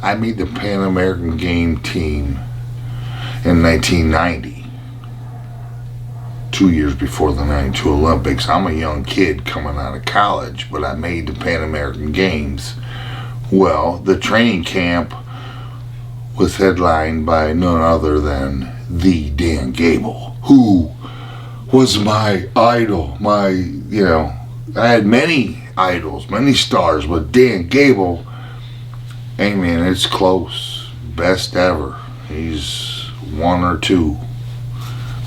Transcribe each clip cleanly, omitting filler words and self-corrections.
I made the Pan American Game team in 1990, 2 years before the 92 Olympics. I'm a young kid coming out of college, but I made the Pan American Games. Well, the training camp was headlined by none other than the Dan Gable, who was my idol. I had many idols, many stars, but Dan Gable, hey man, it's close. Best ever. He's one or two.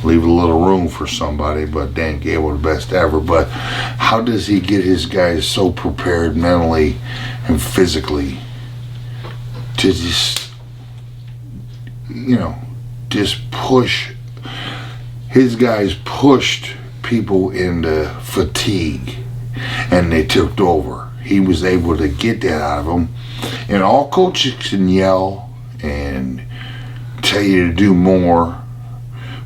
Leave a little room for somebody, but Dan Gable the best ever. But how does he get his guys so prepared mentally and physically to just push? His guys pushed people into fatigue and they took over. He was able to get that out of them. And all coaches can yell and tell you to do more,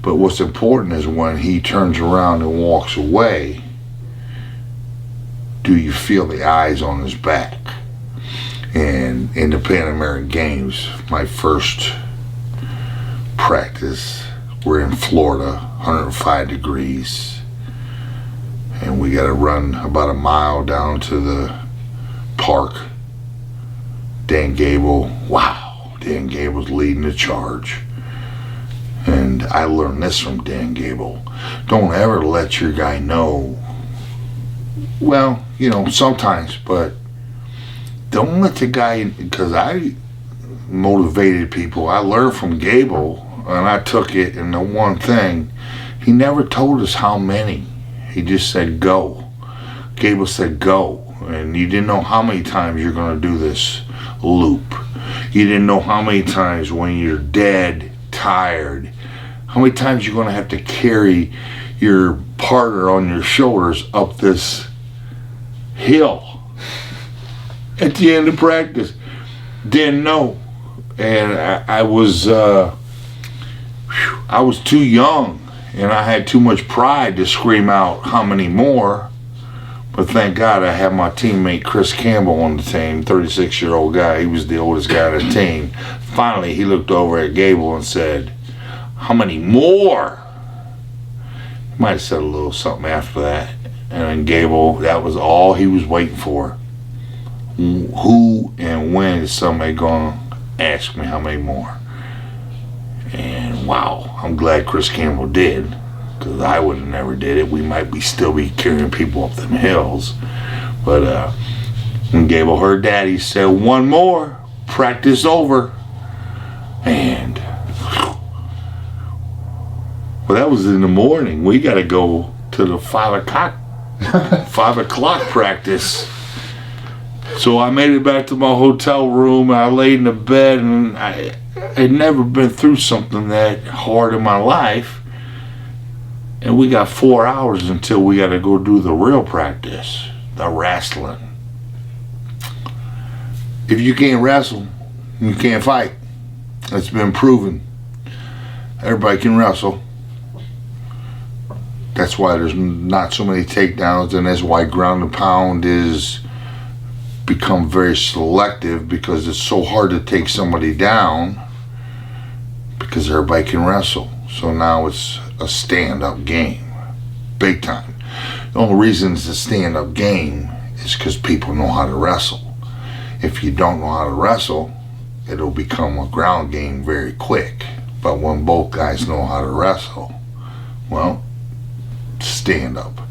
but what's important is when he turns around and walks away, do you feel the eyes on his back? And in the Pan American Games, my first practice, we're in Florida, 105 degrees, and we got to run about a mile down to the park. Dan Gable's leading the charge. And I learned this from Dan Gable. Don't ever let your guy know. Well, sometimes, but don't let the guy, because I motivated people. I learned from Gable, and I took it, and the one thing, he never told us how many. He just said go. Gable said go, and you didn't know how many times you're going to do this loop. You didn't know how many times when you're dead, tired, how many times you're going to have to carry your partner on your shoulders up this hill at the end of practice. Didn't know. And I was too young, and I had too much pride to scream out how many more. But thank God I had my teammate Chris Campbell on the team, 36-year-old guy. He was the oldest guy on the team. Finally, he looked over at Gable and said, how many more? He might have said a little something after that. And then Gable, that was all he was waiting for. Who and when is somebody going to ask me how many more? And wow, I'm glad Chris Campbell did, because I would have never did it. We might still be carrying people up them hills. But when Gable heard that, he said, one more, practice over. And well, that was in the morning. We got to go to the 5 o'clock practice. So I made it back to my hotel room. I laid in the bed, and I had never been through something that hard in my life. And we got 4 hours until we got to go do the real practice, the wrestling. If you can't wrestle, you can't fight. It's been proven. Everybody can wrestle. That's why there's not so many takedowns, and that's why ground and pound is become very selective, because it's so hard to take somebody down because everybody can wrestle. So now it's a stand-up game, big time. The only reason it's a stand-up game is because people know how to wrestle. If you don't know how to wrestle, it'll become a ground game very quick. But when both guys know how to wrestle, well, stand up.